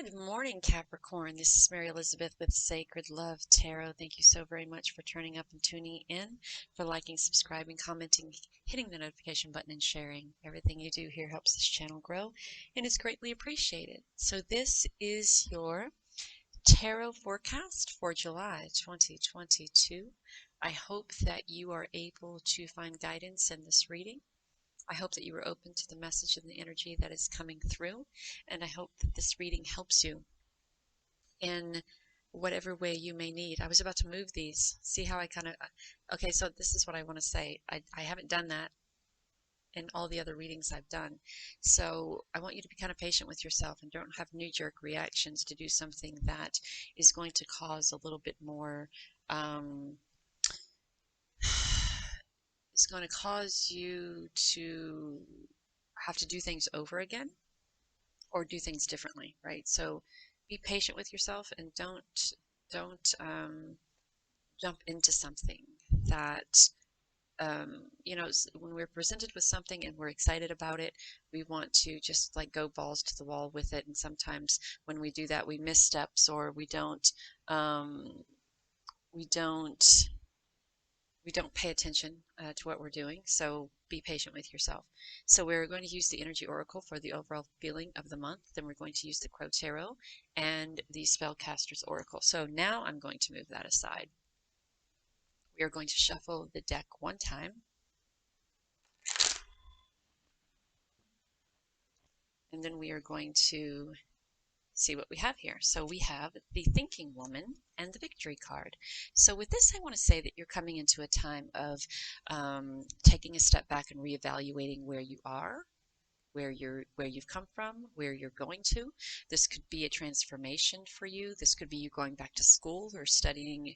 Good morning, Capricorn. This is Mary Elizabeth with Sacred Love Tarot. Thank you so very much for turning up and tuning in, for liking, subscribing, commenting, hitting the notification button, and sharing. Everything you do here helps this channel grow and is greatly appreciated. So this is your tarot forecast for July 2022. I hope that you are able to find guidance in this reading. I hope that you are open to the message and the energy that is coming through, and I hope that this reading helps you in whatever way you may need. I was about to move these. See how I kind of, okay, so this is what I want to say. I haven't done that in all the other readings I've done. So I want you to be kind of patient with yourself and don't have knee-jerk reactions to do something that is going to cause a little bit more, is going to cause you to have to do things over again or do things differently, right? So be patient with yourself and don't jump into something that when we're presented with something and we're excited about it, we want to just like go balls to the wall with it. And sometimes when we do that, we miss steps or we don't pay attention to what we're doing. So be patient with yourself. So we're going to use the Energy Oracle for the overall feeling of the month. Then we're going to use the Crow Tarot and the Spellcaster's Oracle. So now I'm going to move that aside. We are going to shuffle the deck one time. And then we are going to see what we have here. So we have the Thinking Woman and the Victory card. So with this, I want to say that you're coming into a time of taking a step back and reevaluating where you are, where you've come from, where you're going to. This could be a transformation for you. This could be you going back to school or studying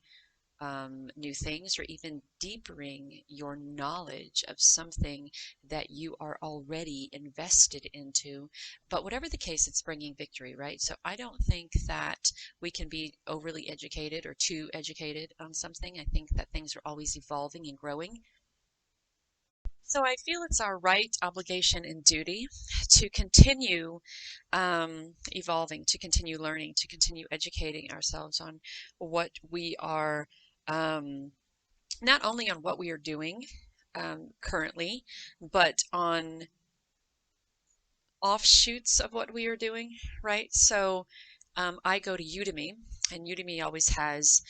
new things, or even deepening your knowledge of something that you are already invested into. But whatever the case, it's bringing victory, right? So I don't think that we can be overly educated or too educated on something. I think that things are always evolving and growing. So I feel it's our right, obligation, and duty to continue evolving, to continue learning, to continue educating ourselves on what we are, not only on what we are doing currently, but on offshoots of what we are doing, right? So I go to Udemy, and Udemy always has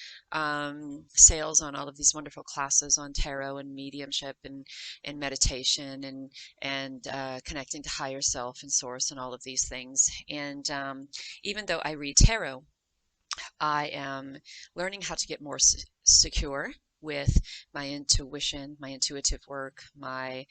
sales on all of these wonderful classes on tarot and mediumship and meditation and connecting to higher self and source and all of these things. And even though I read tarot, I am learning how to get more secure with my intuition, my intuitive work, my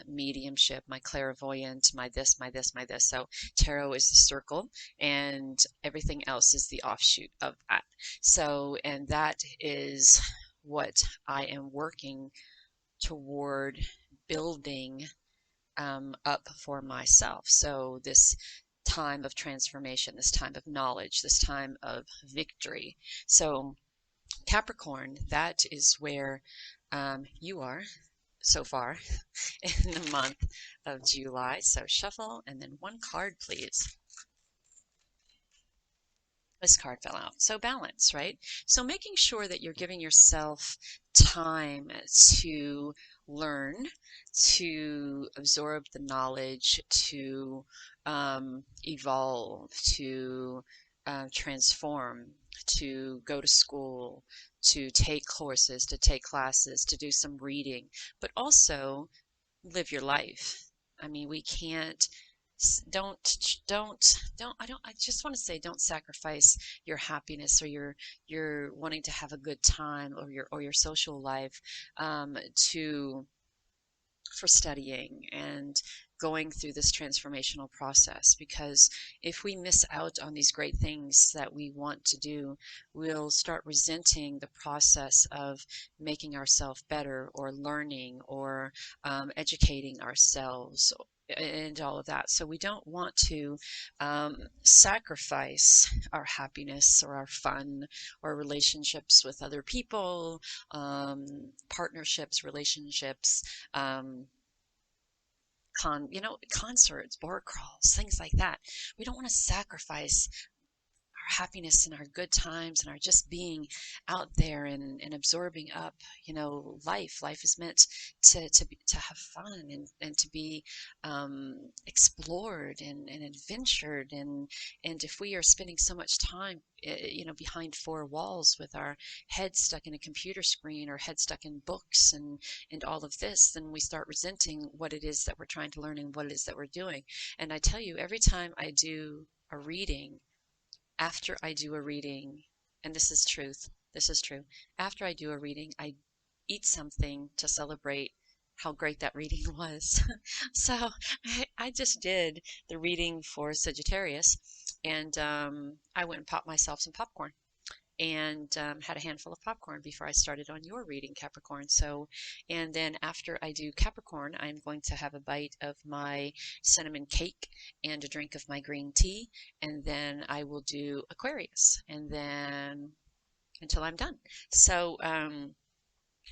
mediumship, my clairvoyant, my this, my this, my this. So tarot is the circle, and everything else is the offshoot of that. So, and that is what I am working toward building up for myself. So this time of transformation, this time of knowledge, this time of victory. So Capricorn, that is where you are so far in the month of July. So shuffle and then one card, please. This card fell out. So balance, right? So making sure that you're giving yourself time to learn, to absorb the knowledge, to evolve, to transform, to go to school, to take courses, to take classes, to do some reading, but also live your life. I mean, we can't I just want to say don't sacrifice your happiness or your wanting to have a good time or your social life to for studying and going through this transformational process, because if we miss out on these great things that we want to do, we'll start resenting the process of making ourselves better or learning or educating ourselves and all of that. So we don't want to sacrifice our happiness or our fun or relationships with other people, partnerships, relationships, concerts, bar crawls, things like that. We don't want to sacrifice our happiness and our good times and our just being out there and absorbing up, life. Life is meant to have fun and to be explored and adventured. And if we are spending so much time, behind four walls with our head stuck in a computer screen or head stuck in books and all of this, then we start resenting what it is that we're trying to learn and what it is that we're doing. And I tell you, every time I do a reading, after I do a reading, and this is true, after I do a reading, I eat something to celebrate how great that reading was. So I just did the reading for Sagittarius, and I went and popped myself some popcorn and had a handful of popcorn before I started on your reading, Capricorn. So, and then after I do Capricorn, I'm going to have a bite of my cinnamon cake and a drink of my green tea, and then I will do Aquarius, and then until I'm done. So,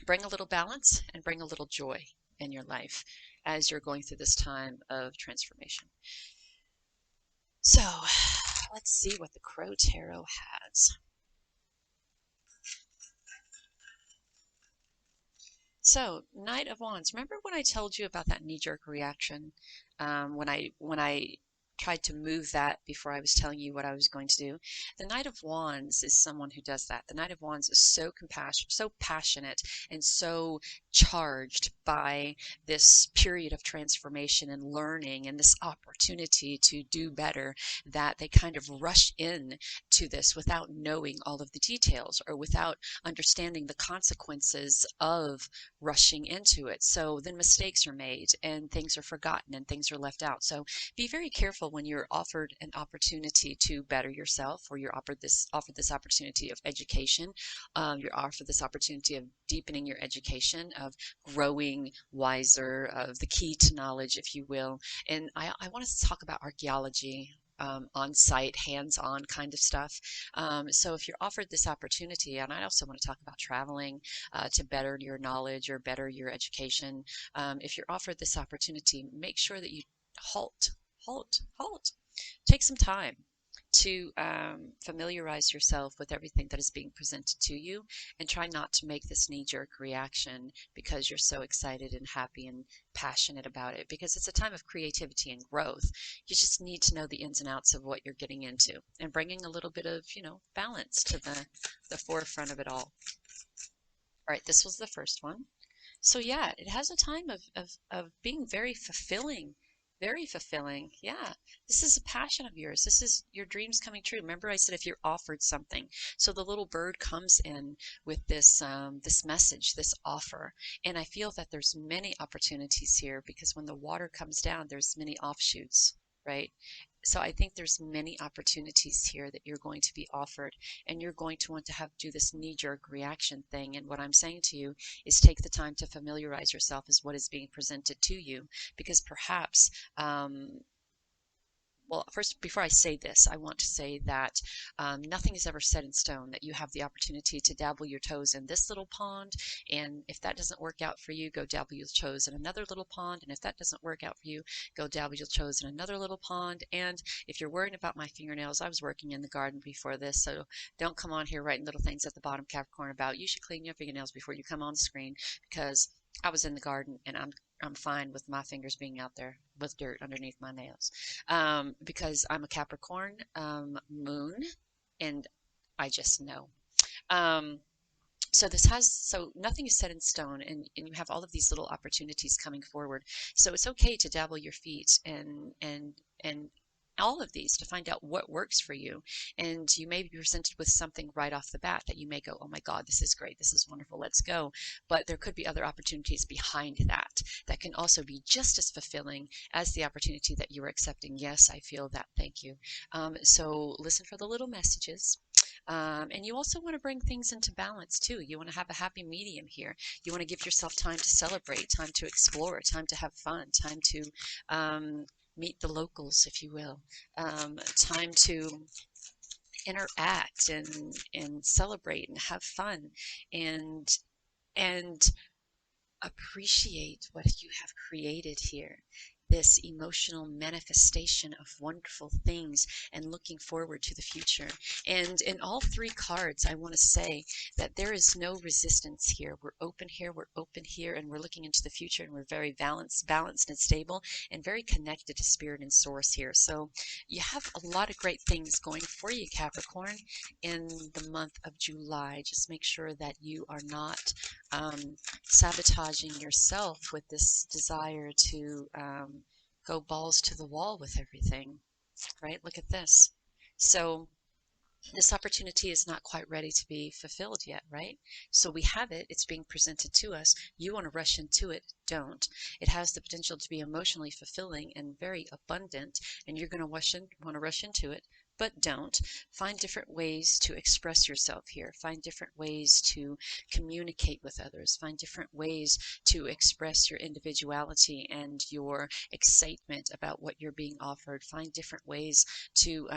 bring a little balance and bring a little joy in your life as you're going through this time of transformation. So, let's see what the Crow Tarot has. So, Knight of Wands. Remember when I told you about that knee-jerk reaction? When I tried to move that before I was telling you what I was going to do. The Knight of Wands is someone who does that. The Knight of Wands is so compassionate, so passionate, and so charged by this period of transformation and learning and this opportunity to do better that they kind of rush in to this without knowing all of the details or without understanding the consequences of rushing into it. So then mistakes are made and things are forgotten and things are left out. So be very careful when you're offered an opportunity to better yourself, or you're offered this opportunity of education. You're offered this opportunity of deepening your education, of growing wiser, of the key to knowledge, if you will. And I want to talk about archaeology. On-site, hands-on kind of stuff. So if you're offered this opportunity, and I also want to talk about traveling to better your knowledge or better your education, if you're offered this opportunity, make sure that you halt. Take some time to familiarize yourself with everything that is being presented to you, and try not to make this knee-jerk reaction because you're so excited and happy and passionate about it, because it's a time of creativity and growth. You just need to know the ins and outs of what you're getting into and bringing a little bit of, balance to the forefront of it all. All right, this was the first one. So yeah, it has a time of being very fulfilling. Very fulfilling. Yeah. This is a passion of yours. This is your dreams coming true. Remember I said if you're offered something. So the little bird comes in with this this message, this offer. And I feel that there's many opportunities here, because when the water comes down, there's many offshoots, right? So I think there's many opportunities here that you're going to be offered, and you're going to want to do this knee-jerk reaction thing. And what I'm saying to you is take the time to familiarize yourself with what is being presented to you, because perhaps well, first, before I say this, I want to say that nothing is ever set in stone, that you have the opportunity to dabble your toes in this little pond, and if that doesn't work out for you, go dabble your toes in another little pond, and if that doesn't work out for you, go dabble your toes in another little pond. And if you're worried about my fingernails, I was working in the garden before this, so don't come on here writing little things at the bottom, Capricorn, about you should clean your fingernails before you come on the screen, because I was in the garden and I'm fine with my fingers being out there with dirt underneath my nails, because I'm a Capricorn moon, and I just know. So nothing is set in stone, and you have all of these little opportunities coming forward. So it's okay to dabble your feet and all of these to find out what works for you. And you may be presented with something right off the bat that you may go, oh my God, this is great, this is wonderful, let's go. But there could be other opportunities behind that can also be just as fulfilling as the opportunity that you were accepting. Yes, I feel that. Thank you. So listen for the little messages. And you also want to bring things into balance too. You want to have a happy medium here. You want to give yourself time to celebrate, time to explore, time to have fun, time to meet the locals, if you will, time to interact and celebrate and have fun and appreciate what you have created here. this emotional manifestation of wonderful things and looking forward to the future. And in all three cards, I want to say that there is no resistance here. We're open here, we're open here, and we're looking into the future, and we're very balanced and stable, and very connected to spirit and source here. So you have a lot of great things going for you, Capricorn, in the month of July. Just make sure that you are not sabotaging yourself with this desire to go balls to the wall with everything, right? Look at this. So this opportunity is not quite ready to be fulfilled yet, right? So we have it, it's being presented to us. You want to rush into it, don't. It has the potential to be emotionally fulfilling and very abundant, and you're going to want to rush into it, but don't. Find different ways to express yourself here. Find different ways to communicate with others. Find different ways to express your individuality and your excitement about what you're being offered. Find different ways to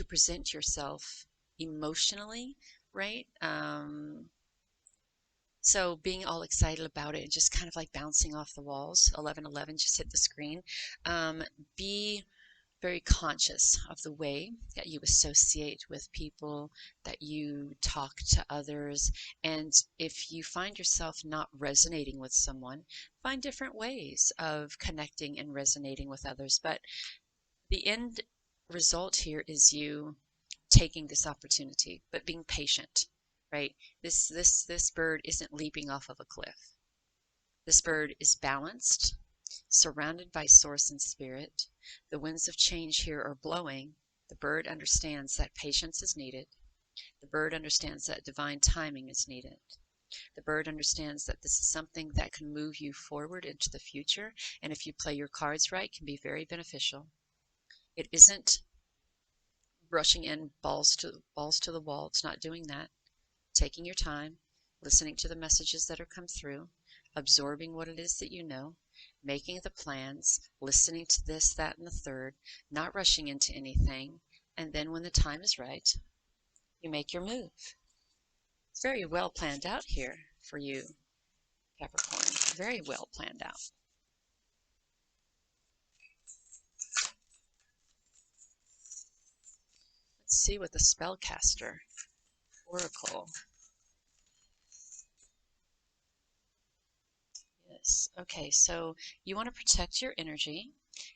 present yourself emotionally, right? So being all excited about it and just kind of like bouncing off the walls. 1111 just hit the screen. Be very conscious of the way that you associate with people, that you talk to others, and if you find yourself not resonating with someone, find different ways of connecting and resonating with others. But the end result here is you taking this opportunity, but being patient, right? This bird isn't leaping off of a cliff. This bird is balanced, surrounded by source and spirit. The winds of change here are blowing. The bird understands that patience is needed. The bird understands that divine timing is needed. The bird understands that this is something that can move you forward into the future, and if you play your cards right, can be very beneficial. It isn't rushing in balls to the wall. It's not doing that. Taking your time, listening to the messages that are come through, absorbing what it is that you know, making the plans, listening to this, that, and the third, not rushing into anything, and then when the time is right, you make your move. It's very well planned out here for you, Capricorn. Very well planned out. Let's see what the spellcaster oracle. Yes. Okay, so you want to protect your energy.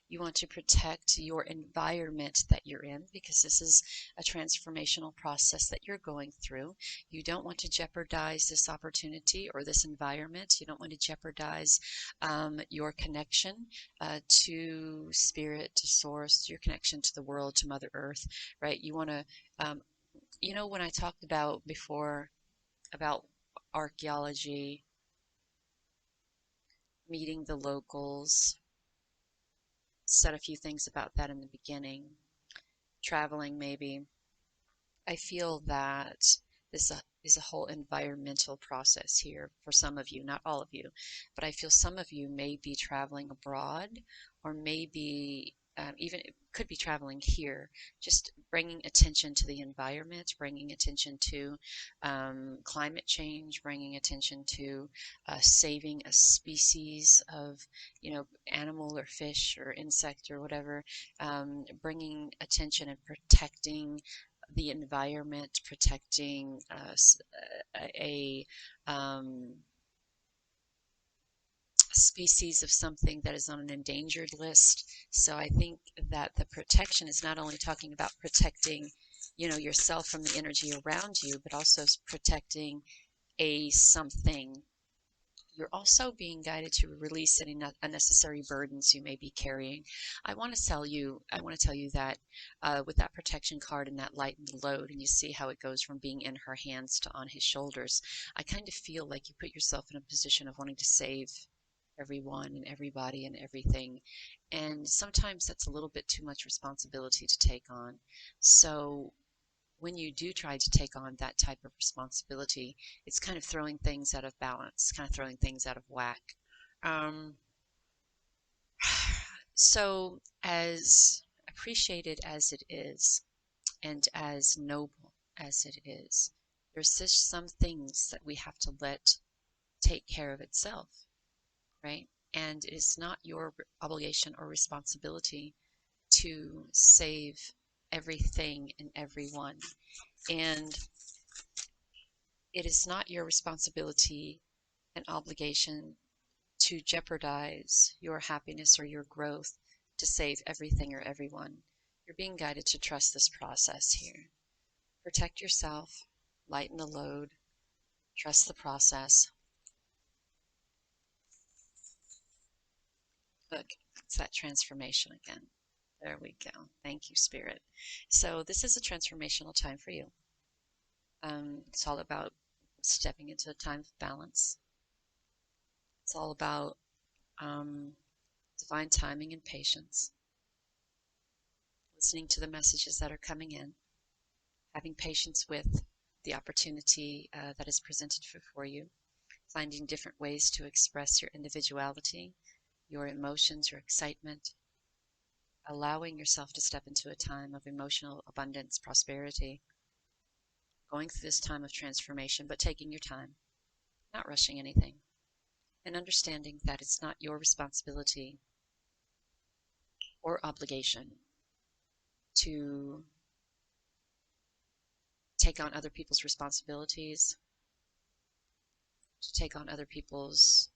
You want to protect your environment that you're in, because this is a transformational process that you're going through. You don't want to jeopardize this opportunity or this environment. You don't want to jeopardize your connection to spirit, to source, your connection to the world, to Mother Earth, right? You want to, when I talked about before about archaeology, meeting the locals, said a few things about that in the beginning. Traveling, maybe. I feel that this is a whole environmental process here for some of you, not all of you, but I feel some of you may be traveling abroad, or maybe even could be traveling here, just bringing attention to the environment, bringing attention to climate change, bringing attention to saving a species of, animal or fish or insect or whatever, bringing attention and protecting the environment, protecting a species of something that is on an endangered list. So I think that the protection is not only talking about protecting, yourself from the energy around you, but also protecting a something. You're also being guided to release any unnecessary burdens you may be carrying. I want to tell you that with that protection card and that lighten the load, and you see how it goes from being in her hands to on his shoulders, I kind of feel like you put yourself in a position of wanting to save everyone and everybody and everything. And sometimes that's a little bit too much responsibility to take on. So when you do try to take on that type of responsibility, it's kind of throwing things out of balance, kind of throwing things out of whack. Um, so as appreciated as it is, and as noble as it is, there's just some things that we have to let take care of itself, right? and it is not your obligation or responsibility to save everything and everyone. And it is not your responsibility and obligation to jeopardize your happiness or your growth to save everything or everyone. You're being guided to trust this process here. Protect yourself, lighten the load, trust the process. Look, it's that transformation again. There we go. Thank you, Spirit. So this is a transformational time for you. It's all about stepping into a time of balance. It's all about divine timing and patience, listening to the messages that are coming in, having patience with the opportunity that is presented before you, finding different ways to express your individuality, your emotions, your excitement, allowing yourself to step into a time of emotional abundance, prosperity, going through this time of transformation, but taking your time, not rushing anything, and understanding that it's not your responsibility or obligation to take on other people's responsibilities, to take on other people's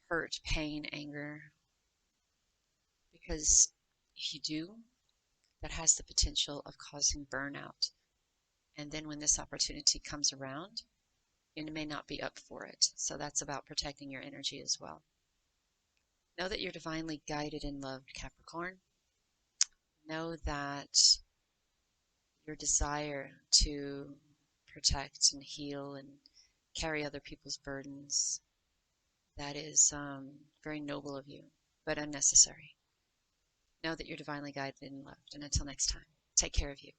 hurt, pain, anger, because if you do, that has the potential of causing burnout. And then when this opportunity comes around, you may not be up for it. So that's about protecting your energy as well. Know that you're divinely guided and loved, Capricorn. Know that your desire to protect and heal and carry other people's burdens, that is very noble of you, but unnecessary. Know that you're divinely guided and loved. And until next time, take care of you.